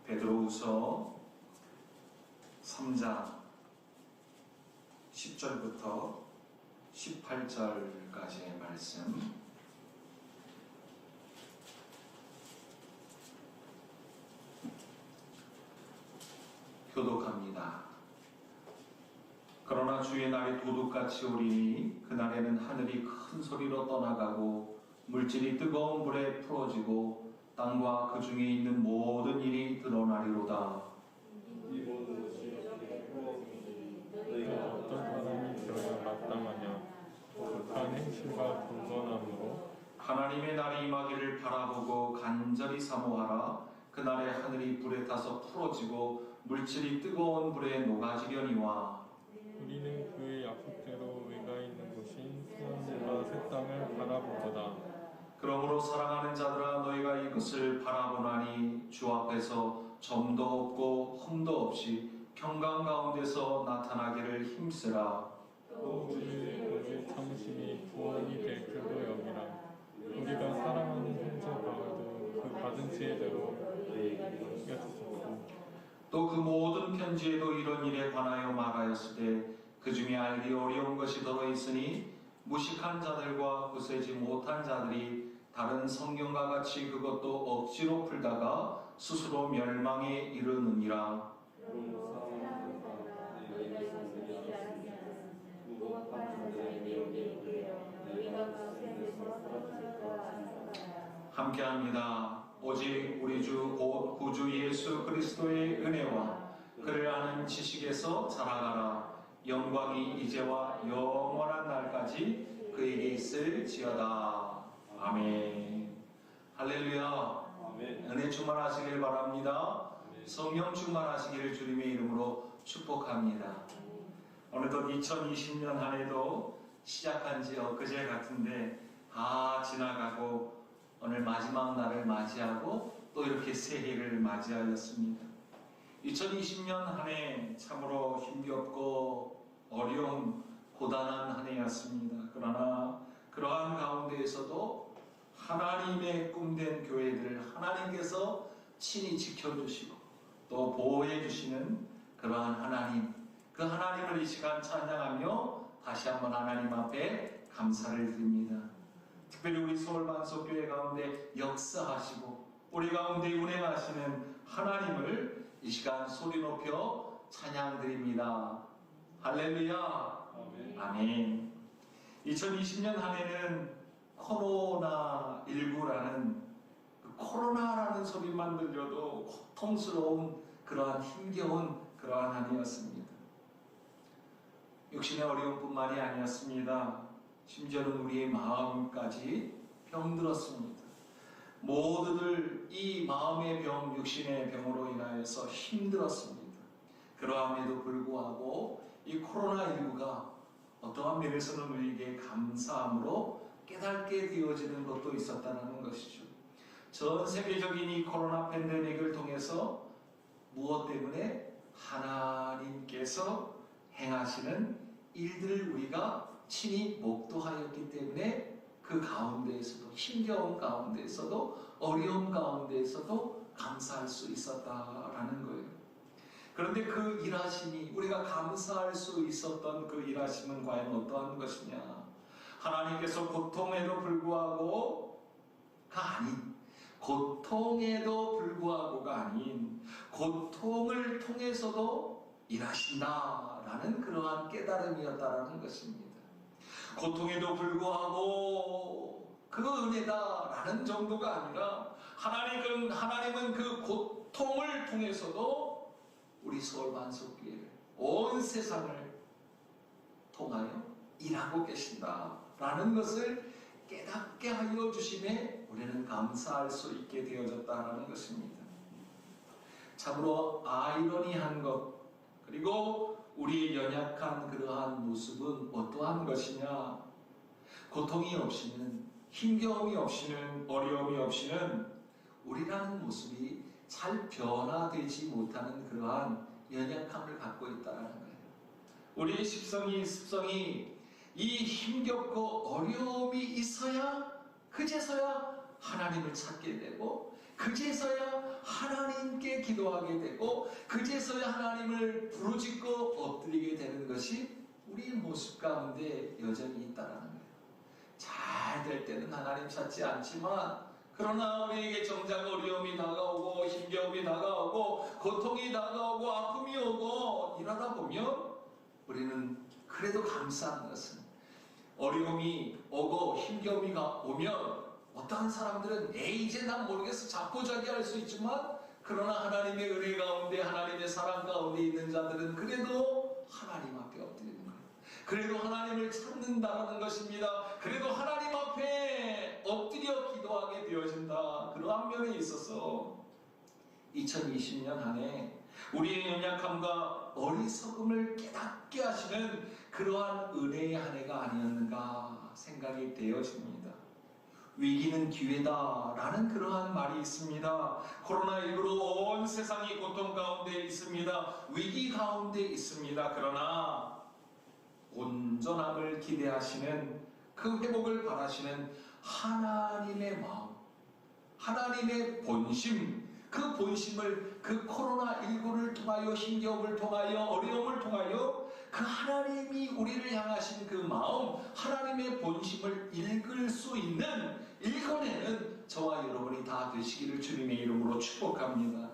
베드로후서 3장 10절부터 18절까지의 말씀 교독합니다. 그러나 주의 날이 도둑같이 오리니 그날에는 하늘이 큰 소리로 떠나가고 물질이 뜨거운 불에 풀어지고 땅과 그 중에 있는 모든 일이 드러나리로다. 이 모든 것이 너희가 어떤 사람이 되어야 마땅하냐. 악한 행실과 불건함으로 하나님의 날이 임하기를 바라보고 간절히 사모하라. 그날에 하늘이 불에 타서 풀어지고 물질이 뜨거운 불에 녹아지려니와 우리는 그의 약속대로 의가 있는 곳인 하늘과 새 땅을 바라보도다. 그러므로 사랑하는 자들아 너희가 이것을 바라보나니 주 앞에서 점도 없고 흠도 없이 평강 가운데서 나타나기를 힘쓰라. 또 우리의 참으심이 구원이 될 줄로 여기라. 우리가 사랑하는 형제 바울도 그 받은 지혜대로 너희에게 여쭈었고 또 그 모든 편지에도 이런 일에 관하여 말하였으되 그 중에 알기 어려운 것이 들어있으니 무식한 자들과 구세지 못한 자들이 다른 성경과 같이 그것도 억지로 풀다가 스스로 멸망에 이르느니라. 함께합니다. 오직 우리 주 곧 구주 예수 그리스도의 은혜와 그를 아는 지식에서 자라가라. 영광이 이제와 영원한 날까지 그에게 있을지어다. 아멘. 할렐루야. 아멘. 은혜 충만하시길 바랍니다. 성령 충만하시기를 주님의 이름으로 축복합니다. 어느덧 2020년 한 해도 시작한 지 엊그제 같은데 다 지나가고 오늘 마지막 날을 맞이하고 또 이렇게 새해를 맞이하였습니다. 2020년 한 해 참으로 힘겹고 어려운 고단한 한 해였습니다. 그러나 그러한 가운데에서도 하나님의 꿈된 교회들을 하나님께서 친히 지켜주시고 또 보호해 주시는 그러한 하나님, 그 하나님을 이 시간 찬양하며 다시 한번 하나님 앞에 감사를 드립니다. 특별히 우리 서울만석교회 가운데 역사하시고 우리 가운데 운행하시는 하나님을 이 시간 소리 높여 찬양드립니다. 할렐루야. 아멘. 아멘. 2020년 한 해는 코로나19라는 코로나라는 소리만 들려도 고통스러운 그러한 힘겨운 그러한 한 해였습니다. 육신의 어려움뿐만이 아니었습니다. 심지어는 우리의 마음까지 병들었습니다. 모두들 이 마음의 병, 육신의 병으로 인하여서 힘들었습니다. 그러함에도 불구하고 이 코로나19가 어떠한 면에서는 우리에게 감사함으로 깨닫게 되어지는 것도 있었다는 것이죠. 전 세계적인 이 코로나 팬데믹을 통해서 무엇 때문에 하나님께서 행하시는 일들을 우리가 친히 목도하였기 때문에 그 가운데에서도 힘겨운 가운데에서도 어려움 가운데에서도 감사할 수 있었다라는 거예요. 그런데 그 일하심이 우리가 감사할 수 있었던 그 일하심은 과연 어떠한 것이냐? 하나님께서 고통에도 불구하고가 아닌 고통에도 불구하고가 아닌 고통을 통해서도 일하신다라는 그러한 깨달음이었다라는 것입니다. 고통에도 불구하고 그 은혜다라는 정도가 아니라 하나님은 그 고통을 통해서도 우리 서울만석교회를 온 세상을 통하여 일하고 계신다라는 것을 깨닫게 하여 주심에 우리는 감사할 수 있게 되어졌다라는 것입니다. 참으로 아이러니한 것 그리고 우리의 연약한 그러한 모습은 어떠한 것이냐? 고통이 없이는 힘겨움이 없이는 어려움이 없이는 우리라는 모습이 잘 변화되지 못하는 그러한 연약함을 갖고 있다는 거예요. 우리의 습성이 이 힘겹고 어려움이 있어야 그제서야 하나님을 찾게 되고 그제서야 하나님께 기도하게 되고 그제서야 하나님을 부르짖고 엎드리게 되는 것이 우리의 모습 가운데 여전히 있다라는 거예요. 잘 될 때는 하나님 찾지 않지만 그러나 우리에게 정작 어려움이 다가오고 힘겨움이 다가오고 고통이 다가오고 아픔이 오고 이러다 보면 우리는 그래도 감사한 것은 어려움이 오고 힘겨움이 오면 어떠한 사람들은 이제 난 모르겠어 자포자기할 수 있지만 그러나 하나님의 은혜 가운데 하나님의 사랑 가운데 있는 자들은 그래도 하나님 앞에 엎드리는 거예요. 그래도 하나님을 찾는다는 것입니다. 그래도 하나님 앞에 엎드려 기도하게 되어진다. 그러한 면에 있어서 2020년 한 해 우리의 연약함과 어리석음을 깨닫게 하시는 그러한 은혜의 한 해가 아니었는가 생각이 되어집니다. 위기는 기회다라는 그러한 말이 있습니다. 코로나19로 온 세상이 고통 가운데 있습니다. 위기 가운데 있습니다. 그러나 온전함을 기대하시는 그 회복을 바라시는 하나님의 마음, 하나님의 본심, 그 본심을 그 코로나19를 통하여 힘겨움을 통하여 어려움을 통하여 그 하나님이 우리를 향하신 그 마음, 하나님의 본심을 읽을 수 있는 읽어내는 저와 여러분이 다 되시기를 주님의 이름으로 축복합니다.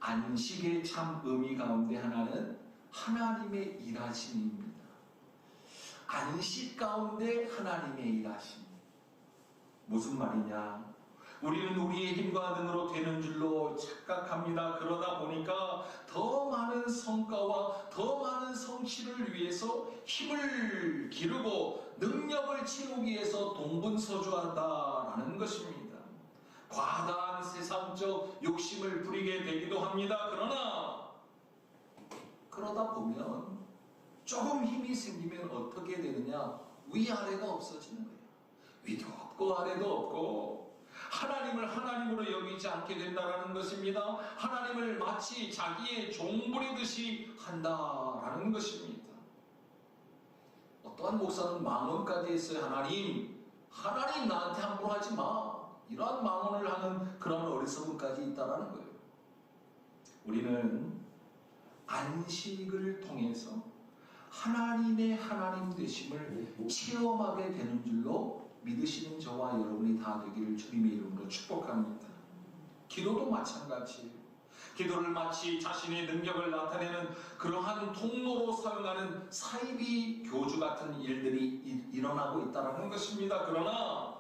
안식의 참 의미 가운데 하나는 하나님의 일하심입니다. 안식 가운데 하나님의 일하심. 무슨 말이냐? 우리는 우리의 힘과 능으로 되는 줄로 착각합니다. 그러다 보니까 더 많은 성과와 더 많은 성취를 위해서 힘을 기르고 능력을 채우기 위해서 동분서주한다라는 것입니다. 과다한 세상적 욕심을 부리게 되기도 합니다. 그러다 보면 조금 힘이 생기면 어떻게 되느냐? 위아래가 없어지는 거예요. 위도 없고 아래도 없고 하나님을 하나님으로 여기지 않게 된다는 것입니다. 하나님을 마치 자기의 종부리듯이 한다라는 것입니다. 어떠한 목사는 망언까지 했어요. 하나님 나한테 함부로 하지 마. 이러한 망언을 하는 그런 어리석음까지 있다라는 거예요. 우리는 안식을 통해서 하나님의 하나님 되심을 체험하게 되는 줄로 믿으시는 저와 여러분이 다 되기를 주님의 이름으로 축복합니다. 기도도 마찬가지예요. 기도를 마치 자신의 능력을 나타내는 그러한 통로로 사용하는 사이비 교주 같은 일들이 일어나고 있다는 것입니다. 그러나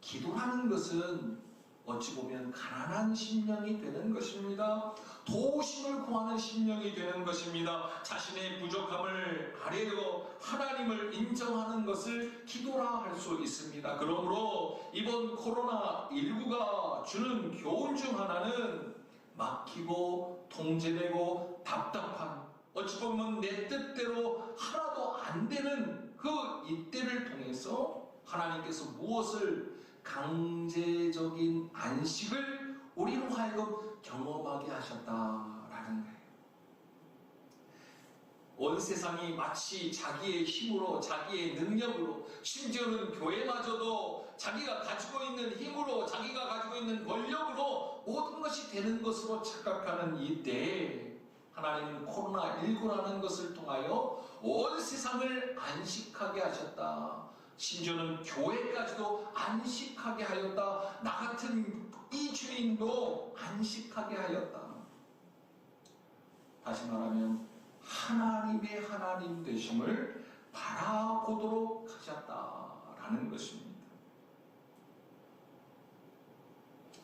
기도하는 것은 어찌 보면 가난한 심령이 되는 것입니다. 도우심을 구하는 심령이 되는 것입니다. 자신의 부족함을 아뢰고 하나님을 인정하는 것을 기도라 할 수 있습니다. 그러므로 이번 코로나19가 주는 교훈 중 하나는 막히고 통제되고 답답한, 어찌 보면 내 뜻대로 하나도 안 되는 그 이때를 통해서 하나님께서 무엇을 강제적인 안식을 우리로 하여금 경험하게 하셨다라는 거예요. 온 세상이 마치 자기의 힘으로, 자기의 능력으로, 심지어는 교회마저도 자기가 가지고 있는 힘으로, 자기가 가지고 있는 권력으로 모든 것이 되는 것으로 착각하는 이때에 하나님은 코로나19라는 것을 통하여 온 세상을 안식하게 하셨다. 심지어는 교회까지도 안식하게 하였다. 나 같은 이 주인도 안식하게 하였다. 다시 말하면 하나님의 하나님 되심을 바라보도록 하셨다라는 것입니다.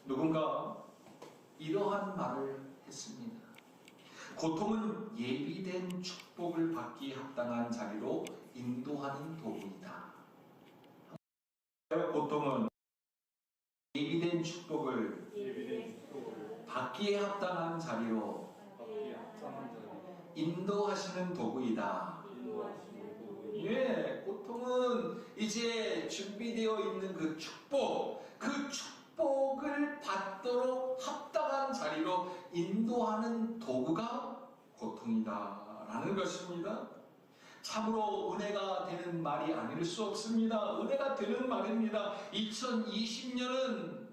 누군가 이러한 말을 했습니다. 고통은 예비된 축복을 받기에 합당한 자리로 인도하는 도구이다. 고통은 예비된 축복을 받기에 합당한 자리로 인도하시는 도구이다. 예, 고통은 이제 준비되어 있는 그 축복을 받도록 합당한 자리로 인도하는 도구가 고통이다라는 것입니다. 참으로 은혜가 되는 말이 아닐 수 없습니다. 은혜가 되는 말입니다. 2020년은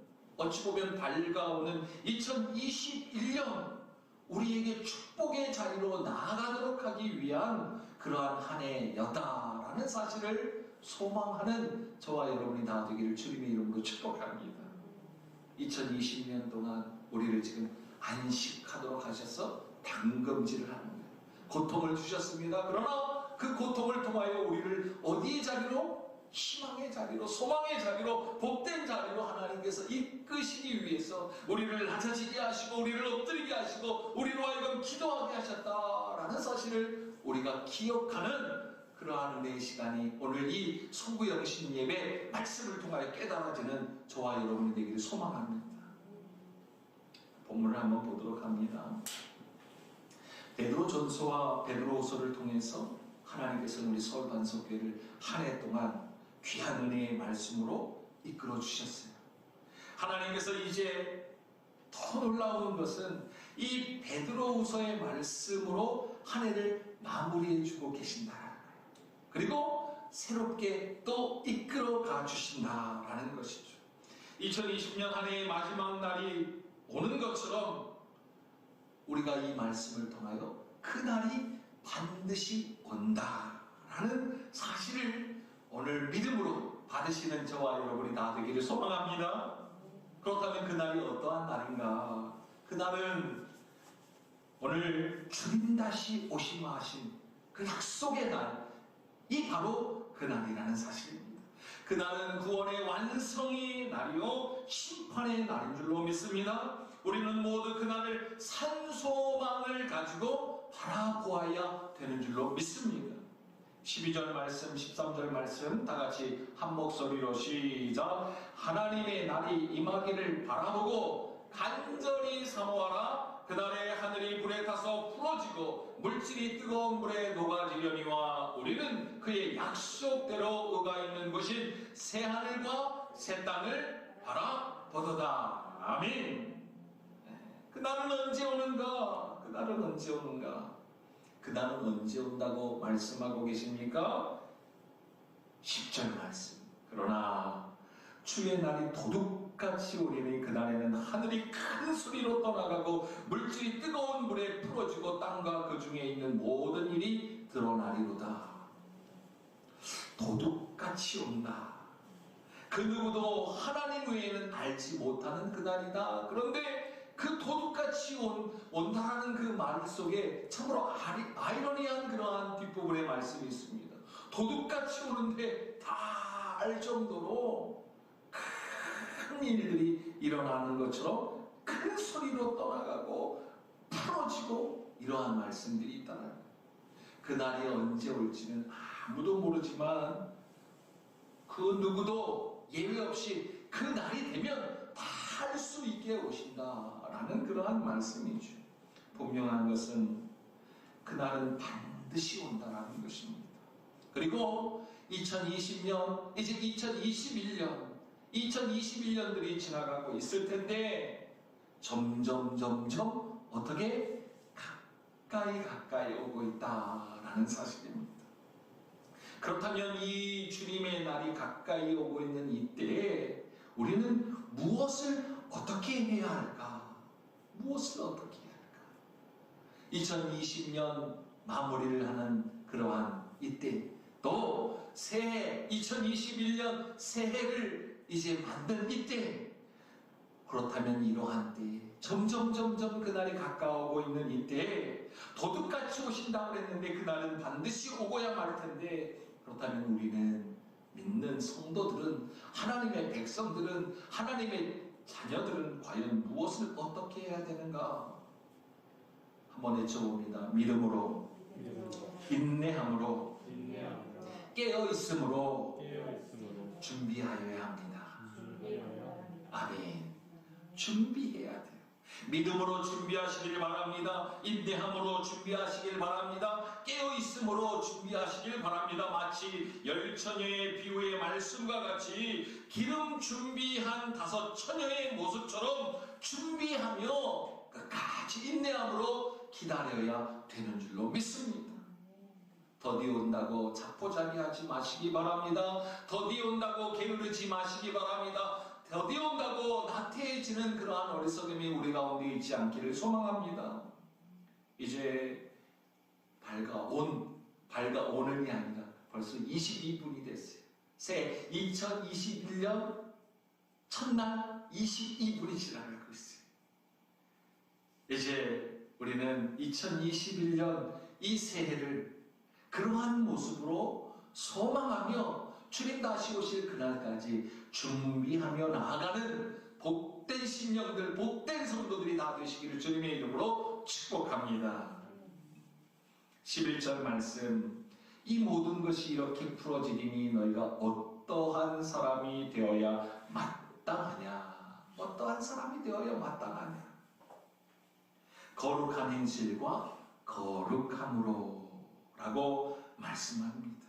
어찌 보면 밝아오는 2021년 우리에게 축복의 자리로 나아가도록 하기 위한 그러한 한 해였다라는 사실을 소망하는 저와 여러분이 다 되기를 주님의 이름으로 축복합니다. 2020년 동안 우리를 지금 안식하도록 하셔서 당금질을 하는 거예요. 고통을 주셨습니다. 그러나 그 고통을 통하여 우리를 어디의 자리로? 희망의 자리로, 소망의 자리로, 복된 자리로 하나님께서 이끄시기 위해서 우리를 낮아지게 하시고 우리를 엎드리게 하시고 우리로 하여금 기도하게 하셨다라는 사실을 우리가 기억하는 그러한 은혜의 시간이 오늘 이 송구영신 예배 말씀을 통하여 깨달아지는 저와 여러분이 되기를 소망합니다. 본문을 한번 보도록 합니다. 베드로전서와 베드로후서를 통해서 하나님께서는 우리 서울반석교회를 한 해 동안 귀한 은혜의 말씀으로 이끌어 주셨어요. 하나님께서 이제 더 놀라운 것은 이 베드로후서의 말씀으로 한 해를 마무리해 주고 계신다라는 거예요. 그리고 새롭게 또 이끌어 가 주신다라는 것이죠. 2020년 한 해의 마지막 날이 오는 것처럼 우리가 이 말씀을 통하여 그날이 반드시 온다라는 사실을 오늘 믿음으로 받으시는 저와 여러분이 다 되기를 소망합니다. 그렇다면 그날이 어떠한 날인가? 그날은 오늘 주님 다시 오시마 하신 그 약속의 날, 이 바로 그날이라는 사실입니다. 그날은 구원의 완성의 날이요 심판의 날인 줄로 믿습니다. 우리는 모두 그날을 산소망을 가지고 바라보아야 되는 줄로 믿습니다. 12절 말씀, 13절 말씀 다 같이 한 목소리로 시작. 하나님의 날이 임하기를 바라보고 간절히 사모하라. 그날에 하늘이 불에 타서 풀어지고 물질이 뜨거운 물에 녹아지려니와 우리는 그의 약속대로 의가 있는 곳인 새 하늘과 새 땅을 바라보도다. 아멘. 그날은 언제 오는가? 그날은 언제 오는가? 그날은 언제 온다고 말씀하고 계십니까? 10절 말씀. 그러나 주의 날이 도둑같이 오리니 그날에는 하늘이 큰 소리로 떠나가고 물질이 뜨거운 물에 풀어지고 땅과 그 중에 있는 모든 일이 드러나리로다. 도둑같이 온다. 그 누구도 하나님 외에는 알지 못하는 그날이다. 그런데 그 도둑같이 온다라는 그 말 속에 참으로 아이러니한 그러한 뒷부분의 말씀이 있습니다. 도둑같이 오는데 다 알 정도로 큰 일들이 일어나는 것처럼 큰 소리로 떠나가고 풀어지고 이러한 말씀들이 있다는 거예요. 그날이 언제 올지는 아무도 모르지만 그 누구도 예외 없이 그 날이 되면 다 할 수 있게 오신다라는 그러한 말씀이죠. 분명한 것은 그날은 반드시 온다라는 것입니다. 그리고 2020년, 이제 2021년들이 지나가고 있을 텐데 점점 어떻게 가까이 오고 있다라는 사실입니다. 그렇다면 이 주님의 날이 가까이 오고 있는 이때에 우리는 무엇을 어떻게 해야 할까? 무엇을 어떻게 해야 할까? 2020년 마무리를 하는 그러한 이때 또 새해 2021년 새해를 이제 만든 이때 그렇다면 이러한 때에 점점 그날이 가까워오고 있는 이때에 도둑같이 오신다고 했는데 그날은 반드시 오고야 말 텐데 그렇다면 우리는 믿는 성도들은 하나님의 백성들은 하나님의 자녀들은 과연 무엇을 어떻게 해야 되는가? 한번 외쳐봅니다. 믿음으로 인내함으로 깨어있음으로 준비하여야 합니다. 아멘. 준비해야 돼요. 믿음으로 준비하시길 바랍니다. 인내함으로 준비하시길 바랍니다. 깨어있음으로 준비하시길 바랍니다. 마치 10처녀의 비유의 말씀과 같이 기름 준비한 5처녀의 모습처럼 준비하며 끝까지 인내함으로 기다려야 되는 줄로 믿습니다. 더디 온다고 자포자기하지 마시기 바랍니다. 더디 온다고 게으르지 마시기 바랍니다. 더디 온다고 나태해지는 그러한 어리석음이 우리 가운데 있지 않기를 소망합니다. 이제 밝아오는이 아니라 벌써 22분이 됐어요. 새 2021년 첫날 22분이 지나가고 있어요. 이제 우리는 2021년 이 새해를 그러한 모습으로 소망하며 주님 다시 오실 그날까지 준비하며 나아가는 복된 심령들, 복된 성도들이 다 되시기를 주님의 이름으로 축복합니다. 11절 말씀, 이 모든 것이 이렇게 풀어지리니 너희가 어떠한 사람이 되어야 마땅하냐? 어떠한 사람이 되어야 마땅하냐? 거룩한 행실과 거룩함으로 라고 말씀합니다.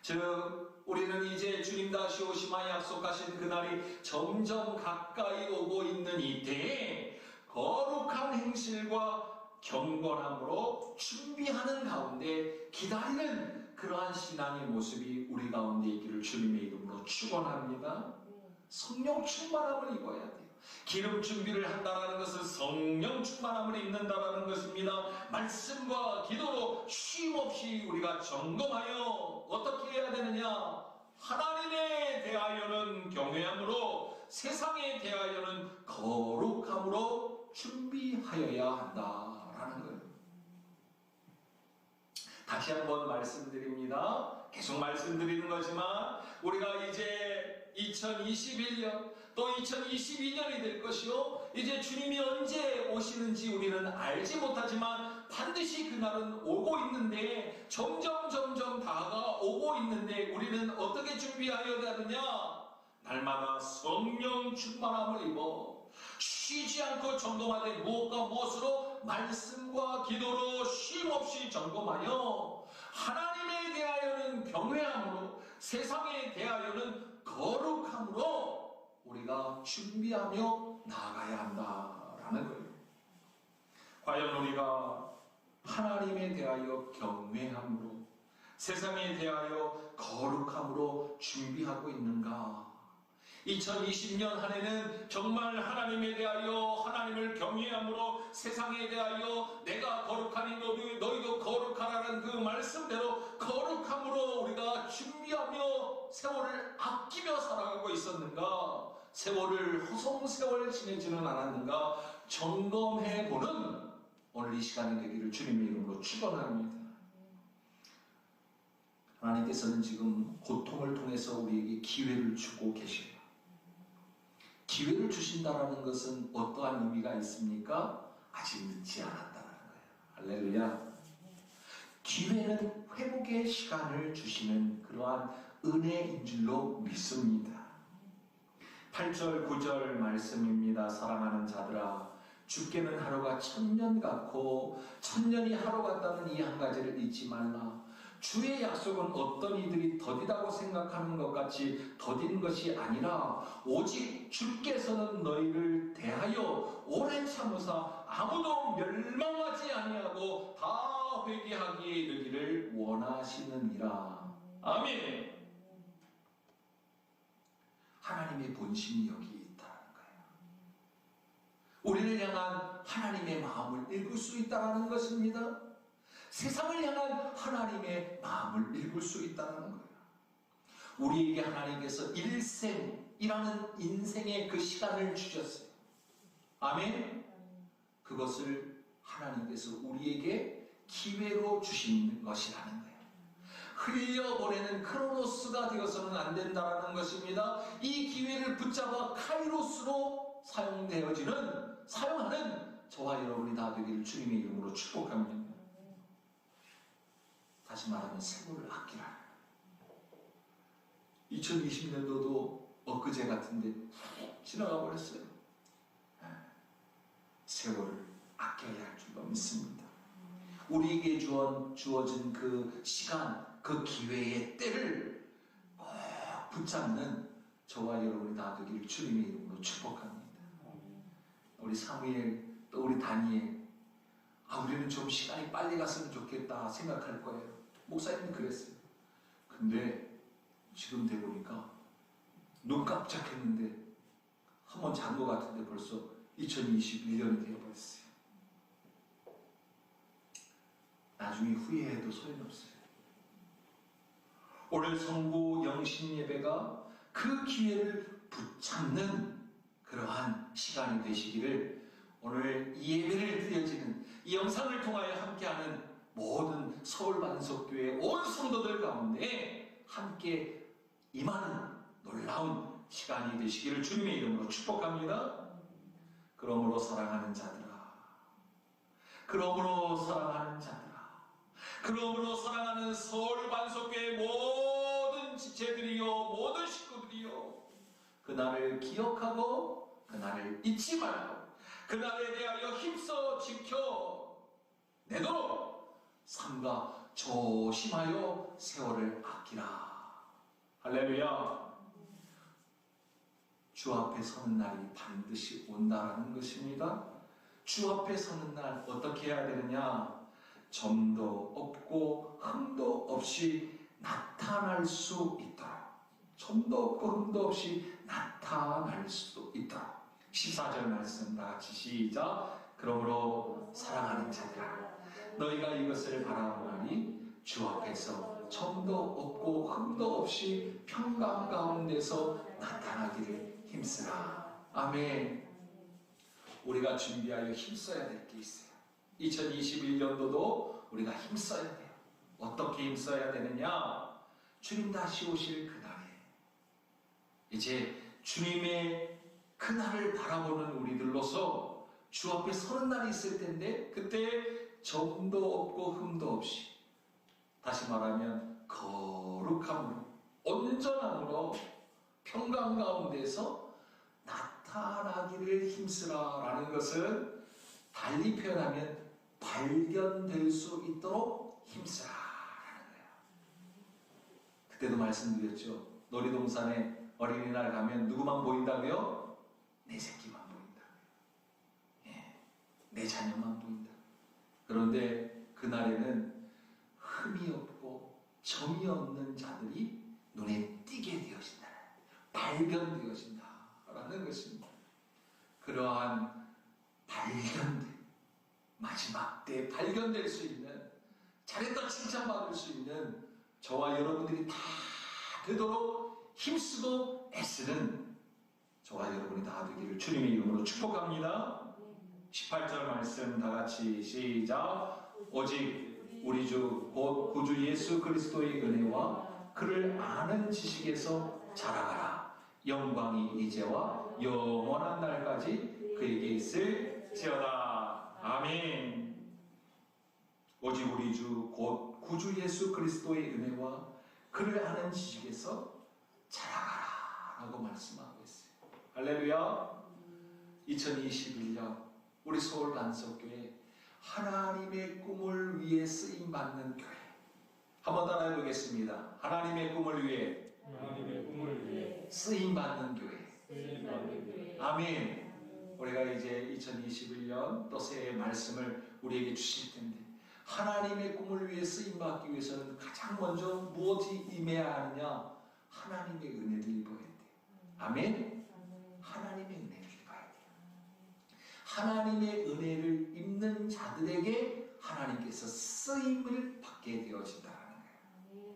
즉 우리는 이제 주님 다시 오시마 약속하신 그날이 점점 가까이 오고 있는 이때에 거룩한 행실과 경건함으로 준비하는 가운데 기다리는 그러한 신앙의 모습이 우리 가운데 있기를 주님의 이름으로 축원합니다. 성령 충만함을 입어야 돼요. 기름 준비를 한다는 것은 성령 충만함을 입는다는 것입니다. 말씀과 기도로 쉼없이 우리가 점검하여 어떻게 해야 되느냐? 하나님에 대하여는 경외함으로, 세상에 대하여는 거룩함으로 준비하여야 한다라는 거예요. 다시 한번 말씀드립니다. 계속 말씀드리는 거지만 우리가 이제 2021년 또 2022년이 될 것이요, 이제 주님이 언제 오시는지 우리는 알지 못하지만 반드시 그날은 오고 있는데, 점점 다가오고 있는데 우리는 어떻게 준비하여야 하느냐? 날마다 성령 충만함을 입어 쉬지 않고 점검하되 무엇과 무엇으로? 말씀과 기도로 쉼없이 점검하여 하나님에 대하여는 경외함으로, 세상에 대하여는 거룩함으로 우리가 준비하며 나아가야 한다라는 거예요. 과연 우리가 하나님에 대하여 경외함으로, 세상에 대하여 거룩함으로 준비하고 있는가? 2020년 한 해는 정말 하나님에 대하여, 하나님을 경외함으로, 세상에 대하여 내가 거룩하니 너희도 거룩하라는 그 말씀대로 거룩함으로 우리가 준비하며 세월을 아끼며 살아가고 있었는가? 세월을 허송세월 지내지는 않았는가? 점검해보는 오늘 이 시간이 되기를 주님의 이름으로 축원합니다. 하나님께서는 지금 고통을 통해서 우리에게 기회를 주고 계셔요. 기회를 주신다라는 것은 어떠한 의미가 있습니까? 아직 늦지 않았다는 거예요. 할렐루야. 기회는 회복의 시간을 주시는 그러한 은혜인 줄로 믿습니다. 8절 9절 말씀입니다. 사랑하는 자들아, 주께는 하루가 1000년 같고 1000년이 하루 같다는 이 한 가지를 잊지 말라. 주의 약속은 어떤 이들이 더디다고 생각하는 것 같이 더딘 것이 아니라 오직 주께서는 너희를 대하여 오래 참으사 아무도 멸망하지 아니하고 다 회개하기에 이르기를 원하시느니라. 아멘. 하나님의 본심이 여기 있다는 거예요. 우리를 향한 하나님의 마음을 읽을 수 있다는 것입니다. 세상을 향한 하나님의 마음을 읽을 수 있다는 거예요. 우리에게 하나님께서 일생이라는 인생의 그 시간을 주셨어요. 아멘. 그것을 하나님께서 우리에게 기회로 주신 것이라는 거예요. 흘려보내는 크로노스가 되어서는 안 된다는 것입니다. 이 기회를 붙잡아 카이로스로 사용하는 저와 여러분이 다 되기를 주님의 이름으로 축복합니다. 다시 말하면 세월을 아끼라. 2020년도도 엊그제 같은데 지나가 버렸어요. 세월을 아껴야 할 줄로 믿습니다. 우리에게 주어진 그 시간, 그 기회의 때를 꼭 붙잡는 저와 여러분이 다 되기를 주님의 이름으로 축복합니다. 우리 사무엘, 또 우리 다니엘, 우리는 좀 시간이 빨리 갔으면 좋겠다 생각할 거예요. 목사님은 그랬어요. 근데 지금 돼보니까 눈 깜짝했는데 한번 잔 것 같은데 벌써 2021년이 되어버렸어요. 나중에 후회해도 소용없어요. 오늘 성부 영신 예배가 그 기회를 붙잡는 그러한 시간이 되시기를 오늘 이 예배를 드려지는 이 영상을 통하여 함께하는 모든 서울반석교회 온 성도들 가운데 함께 임하는 놀라운 시간이 되시기를 주님의 이름으로 축복합니다. 그러므로 사랑하는 자들아, 그러므로 사랑하는 자들아, 그러므로 사랑하는 서울반석교회 모든 지체들이요, 모든 식구들이요, 그날을 기억하고 그날을 잊지 말고 그날에 대하여 힘써 지켜내도록 삼가 조심하여 세월을 아끼라. 할렐루야. 주 앞에 서는 날이 반드시 온다라는 것입니다. 주 앞에 서는 날 어떻게 해야 되느냐? 점도 없고 흠도 없이 나타날 수 있도록, 점도 없고 흠도 없이 나타날 수 있도록. 14절 말씀 다 같이 시작. 그러므로 사랑하는 자들아, 너희가 이것을 바라보나니 주 앞에서 점도 없고 흠도 없이 평강 가운데서 나타나기를 힘쓰라. 아멘. 우리가 준비하여 힘써야 될 게 있어요. 2021년도도 우리가 힘써야 돼요. 어떻게 힘써야 되느냐? 주님 다시 오실 그날에 이제 주님의 그날을 바라보는 우리들로서 주 앞에 서는 날이 있을 텐데, 그때 점도 없고 흠도 없이, 다시 말하면 거룩함으로, 온전함으로 평강 가운데서 나타나기를 힘쓰라라는 것은 달리 표현하면 발견될 수 있도록 힘쓰라라는 거예요. 그때도 말씀드렸죠. 놀이동산에 어린이날 가면 누구만 보인다고요? 내 새끼만 보인다. 예, 내 자녀만 보인다. 그런데 그날에는 흠이 없고 점이 없는 자들이 눈에 띄게 되어진다. 발견되어진다라는 것입니다. 그러한 발견된, 마지막 때 발견될 수 있는, 잘했다 칭찬받을 수 있는 저와 여러분들이 다 되도록 힘쓰고 애쓰는 저와 여러분이 다 되기를 주님의 이름으로 축복합니다. 18절 말씀 다 같이 시작. 오직 우리 주 곧 구주 예수 그리스도의 은혜와 그를 아는 지식에서 자라가라. 영광이 이제와 영원한 날까지 그에게 있을지어다. 아멘. 오직 우리 주 곧 구주 예수 그리스도의 은혜와 그를 아는 지식에서 자라가라 라고 말씀하고 있어요. 할렐루야. 2021년 우리 서울반석교회 하나님의 꿈을 위해 쓰임받는 교회, 한번 따라해 보겠습니다. 하나님의 꿈을 위해 쓰임받는 교회. 아멘. 우리가 이제 2021년 또 새해 말씀을 우리에게 주실 텐데, 하나님의 꿈을 위해 쓰임받기 위해서는 가장 먼저 무엇이 임해야 하느냐? 하나님의 은혜를 입어야 돼요. 아멘. 하나님의 은혜를 입어야 돼요. 하나님의 은혜를 입는 자들에게 하나님께서 쓰임을 받게 되어진다는 거예요.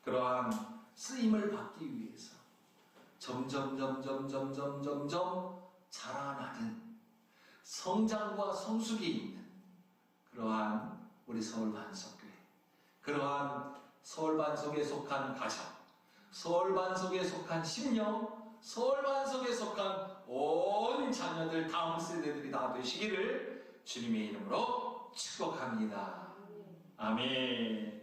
그러한 쓰임을 받기 위해서 점점 자라나는 성장과 성숙이 있는 그러한 우리 서울반석교회, 그러한 서울반석에 속한 가정, 서울반석에 속한 심령, 서울반석에 속한 온 자녀들, 다음 세대들이 다 되시기를 주님의 이름으로 축복합니다. 아멘.